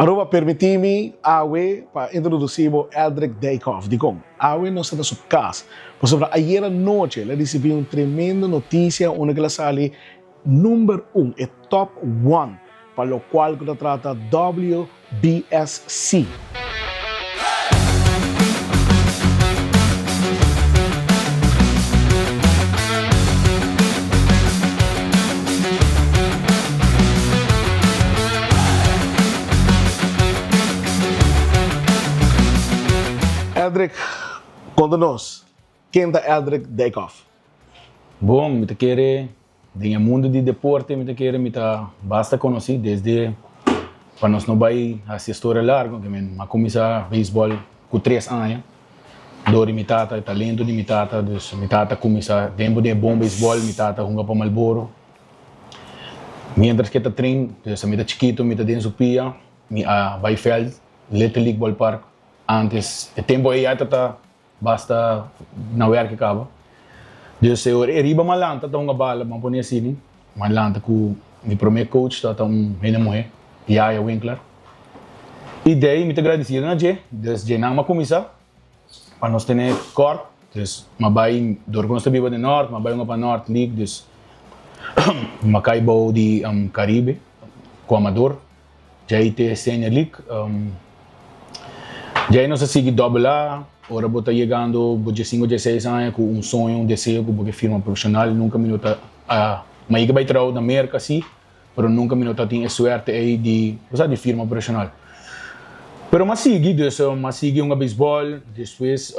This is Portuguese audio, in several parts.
Aruba, permitimi awe para introduzir Eldrick Dijkhoff. Digam, awe não está na sua casa. Por sobre ayer à noite, ele recebeu uma tremenda notícia, onde ela sale número 1, é top 1, para o qual ela trata WBSC. Eldrick, conta-nos, quem é Eldrick Dijkhoff? Bom, me quer no mundo de deporte, me quer basta conhecer desde para nós não vai a história larga, que me começar beisebol com 3 anos. Dori mi tata, talento de mi tata, dus mi tata começar tempo de bom beisebol, mi tata junga para Marlboro. Mientras que trein, dus mi chiquito, mi dentro Sofia, mi a Baifeld, Little League Ballpark. Antes, o tempo aí até basta na werk acaba. Dus eu riba malanta tá uma bala, mas põe assim, malanta com meu primeiro coach tá menina mulher, Yaya Winkler. E daí me agradecido na je, dus je não começar para nós ter cor, dus mas vai dor quando nós viva de norte, mas vai uma para norte league, dus macaibo de Caribe, com amador, já tem senior league. Já não se sigue double A, agora bota chegando, de 5 ou 6 anos, com um sonho, um desejo, porque firma profissional, nunca me nota, mas eu vai trabalhar na América, sim, mas nunca me nota tem a sorte aí de firma profissional. Mas sigue um beisebol, depois,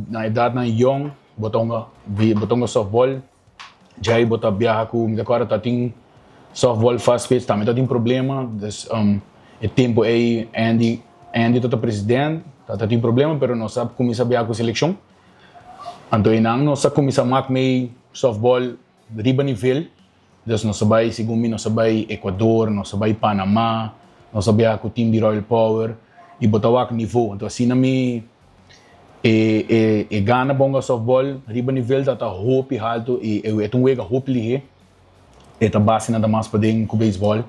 na idade na young, bota um softball, já aí bota viajar com, agora tá tem softball fast pitch, também tá tem problema, o tempo aí, Andy tá presidente, tá tem problema, pero não sabe começar a com a seleção. Então, não sabe começar a meio softball riba nível. Então, não sabe, segundo mim, não sabe Equador, não sabe Panamá, não sabe com o time de Royal Power e botar o nível. Então, assim, gana bom softball riba nível, tá hope alto e é wega hope lihe. Tá base nada mais para dentro com o beisebol.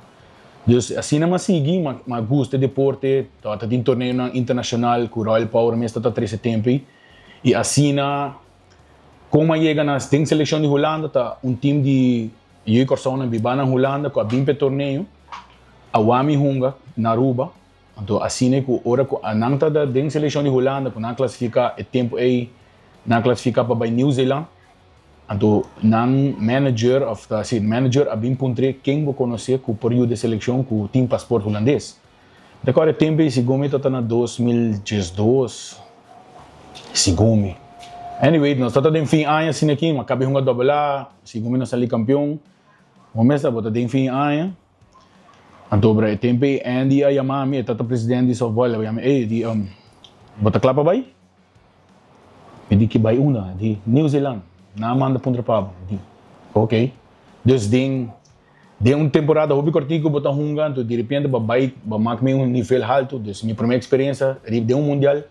Dus assim não sigue, mas gosta de deporte, tá tem torneio internacional com Royal Power, mas tá 13 tempo e assim como chega na tem seleção de Holanda, tá time de eu persona biba na Holanda com a bimpe torneio, a Wami Hunga na Aruba, então assim com ora com a nanta da tem seleção de Holanda com na classificar o tempo aí na classificar para New Zealand. Então, nang manager a bem puntre quem vou conhecer com o período de seleção com o time passaporte holandês. Agora o tempo segundo está na 2012, segundo. Anyway, nós estamos em fim ano assim aqui, mas acabei uma double A, segundo nós saímos campeão. O mês está em fim ano. Então, o tempo Andy a chamar me, está presidente de softball, eu chamei, di bota clapa vai? Me di que vai uma de New Zealand. Na manda puntra para ok, dus de temporada hobby cortico bota hunga, então de repente vai marcar nível alto, dus minha primeira experiência de mundial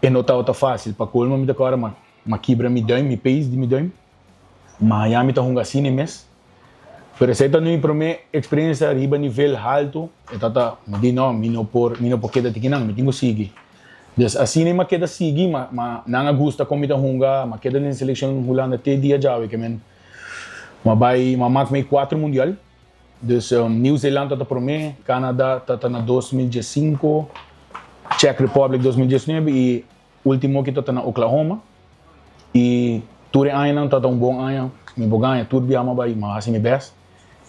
e não tá fácil para colmo me decora mas quebra me dá me pace de me dá mas já me tá hunga assim mês pero essa tá minha primeira experiência riba nível alto e tá me não por que da tiquinan me tenho seguir. Dus assim nem queda seguir, mas não gosta como está hunga, mas queda na seleção Holanda até dia já, que men, mas vai, mas mais 4 mundial. Dus New Zealand está para mim, Canadá está na 2015, Czech Republic 2019 e último que está na Oklahoma. E tudo ano está bom ano, me vou ganhar tudo bem mas assim me best.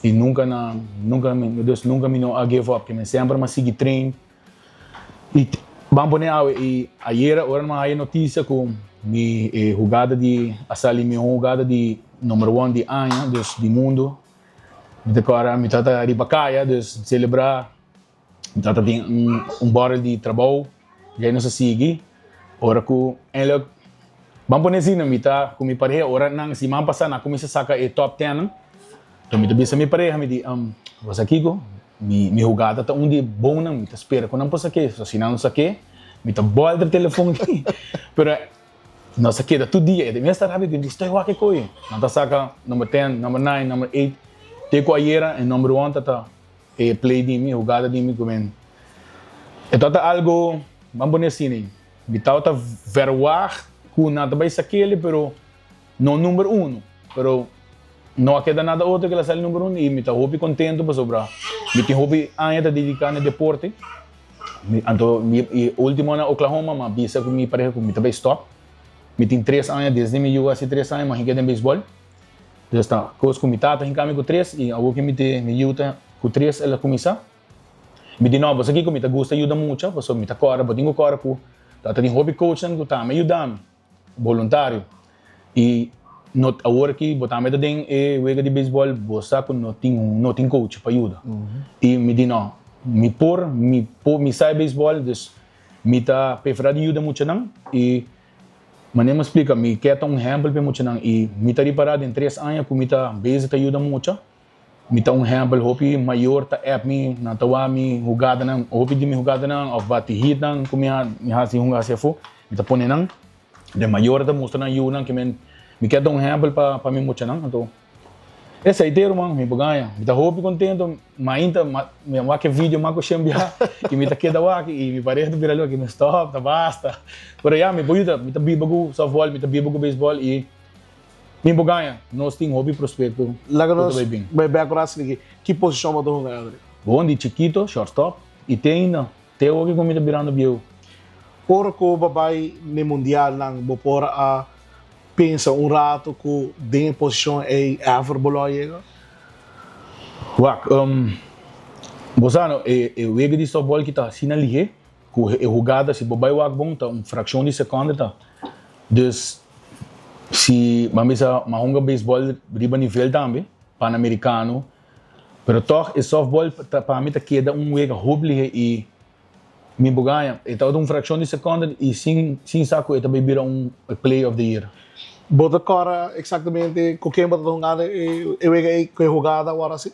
E nunca me não give up, que me sempre mas seguir treino. E vamos e ayer agora uma notícia com minha jogada de minha jogada de número 1 de ano do mundo de agora me trata riba caia de celebrar me trata de barrel de trabalho já não se sigue agora com ela vamos assim me tá com minha pareja agora não se man passar na começa saca e top 10 então me também minha pareja me di você aqui mi jogada tá de bom não me espera quando não posso aqui se não saque me tá boa do telefone aqui pero não saque da todo dia de me estar rápido de estou aqui coi não tá saca número 10 número 9 número 8 te com ayer em número 1 tá play de mi jogada de mi comen Ito ta algo, vamos assim, bitaw ta verwag kung nada ba sa aquele, pero no número uno. Pero não queda nada outro que ela sale número um e me tá hobby contento para sobrar. Me tem hobby ainda tá dedicado no deporte. Então, e último na Oklahoma, mas bisa com me parece que me também stop. Me tem 3 anos desde me jogo assim 3 anos, mas ainda em beisebol. Então está, coisa com me tá com 3 e a outra me tem me joga com 3 ela começa. Me de novo, aqui como me tá gosta ajuda muito, porque me tá cora, botinho cora com tá tem hobby coaching que tá me ajudando voluntário. E not agora que botar meta den e wega de beisebol bosta com não tem coach para ajuda. E me di não, me sai beisebol, dus me tá preferado ajuda muito não e manem explica me quer um exemplo para muito não e me tá reparado em 3 anos com me tá base tá ajuda muito. Me tá um exemplo hopi maior tá app me na tawa me jogada não hopi de me jogada não of bati hit não com me hasi hunga se fo me tá pone não de maior tá mostrando ajuda que me quer um exemplo para mim muito não então esse é inteiro mano me ganha me tá hopi contento mas ainda me vai que vídeo mas com chambia e me tá queda aqui e me parece do viralo que me stop tá basta por já me boiuda me tá bibago softball me tá bibago baseball e me ganha nós tem hobby prospecto Laga nós vai bem agora assim que posição mo do Adric? Bom de chiquito shortstop e tem ainda tem o que comida virando bio Por ko babai no mundial nang bopora a pensa rato que den posição é Everbolo chega. Wak, bosano, o ego de softball que tá assim ali, com a jogada se bobai wak bom tá fração de segundo tá. Dus se mamisa mahonga baseball riba nível também, pan-americano, pero toch é softball para mim tá queda ego hobby e me ganha, então fração de segundo e sem saco também vira play of the year. Bota cara exatamente com quem bota jogada e que jogada agora assim.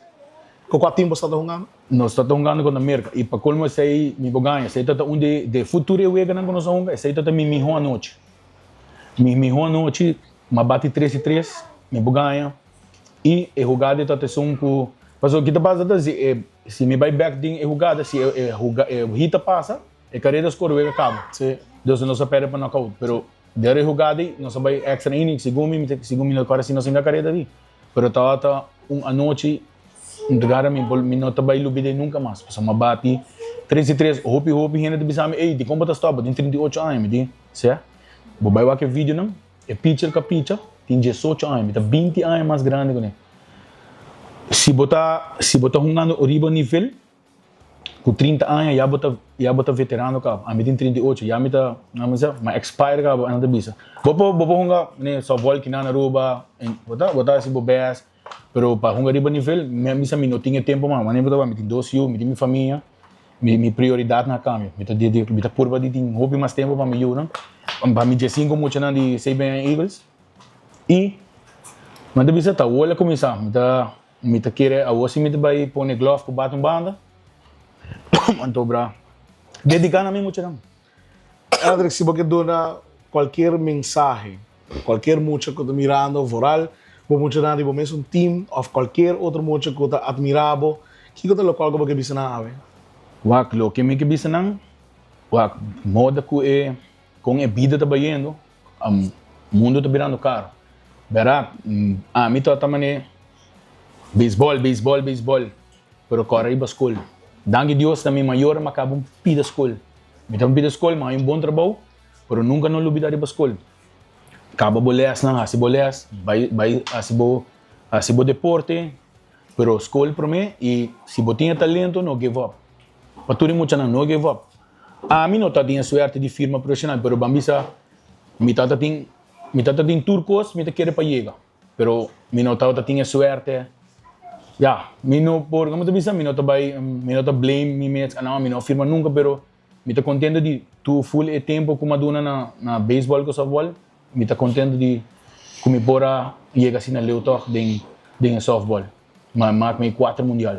Com qual time está jogando? Nós estamos jogando com a América e para colmo sei me ganha, sei tá de futuro eu ganho com nós jogamos, sei tá me mijo a noite. Me mijo a noite, mas bate 3-3, me ganha e a jogada tá tendo com mas o que tá passando se me vai back din a jogada se a hita passa, a carreira score o acaba. Sim. Deus não se perde para knockout, pero dari jogada nós vai extra inning, segundo minuto agora se nós ainda carreira ali. Pero tá a noite lugar me não tá vai lubide nunca mais. Passa uma bate 3-3, hopi ainda de bisame, ei, de como tá stop, tem 38 anos, me di, certo? Bobai wa que vídeo não? É pitcher com pitcher, tem 18 anos, tá 20 anos mais grande que ele. Se botar jogando o riba nível com 30 anos já bota veterano cá, a mim tem 38, já me tá, mas expire cá, anda bisa. Bopo jogar, né, só bola que na Aruba, botar esse bobés, pero para jogar riba nível, me não tinha tempo mais, nem botar, me tem 2 anos, me tem minha família, minha prioridade na câmbio, me tá curva de tem hobby mais tempo para me ajudar, para me dizer como eu tinha de Saban Eagles e mas da bisa tá, olha começar, me tá querer, a você me vai pôr glove com batom banda. Então, bra. Dedicar a mim muito não. Adric, se você dona qualquer mensagem, qualquer mucho que está mirando, voral, vou muito nada, vou mesmo team ou qualquer outro mucho que está admirável, que você local que você bisa na ave? Wak, lo que me que bisa não, wak, moda que com a vida tá bayendo, mundo tá virando caro. Verá, a mim tá também baseball, pero corre para escola. Danke Deus também maior, mas acaba pida escola. Me tá pida escola, mas é bom trabalho, pero nunca não lubida para escola. Acaba boleas não, assim boleas, vai assim bo deporte, pero escola para mim e se botinha talento não give up. Para tudo muito não give up. A mim não tá tinha sorte de firma profissional, pero bambisa me tá tem turcos, me tá querer para chegar. Pero me não tá tinha sorte. Ja, como te disse, não tá blame me mesmo, não, não firma nunca, pero me tá contente de tu full e tempo como aduna na baseball com softball, me tá contente de como bora chega assim na leutor den softball, mas me 4 mundial.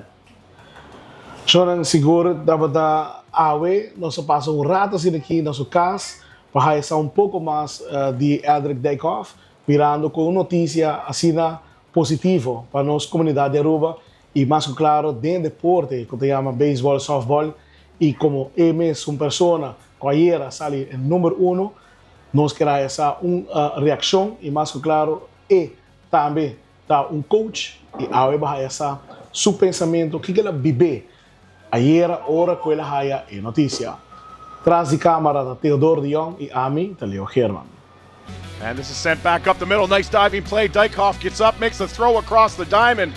Então, seguro dava da awe, nós passa rato assim aqui na sua casa, para realizar pouco mais de Adric Dijkhoff, virando com notícia assim positivo para nossa comunidade de Aruba e mais claro dentro do deporte que se chama beisebol, softball y como él es una persona que ayer sale el número 1, nos queda esa una reacción y más que claro, y también está un coach y ahora va a esa su pensamiento que ela vive ayer, hora que ela haya en noticia. Tras de cámara de Theodore de Jong y a mí, de Leo German. And this is sent back up the middle. Nice diving play. Dykhoff gets up, makes the throw across the diamond.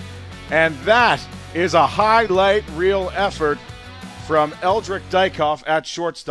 And that is a highlight reel effort from Eldrick Dykhoff at shortstop.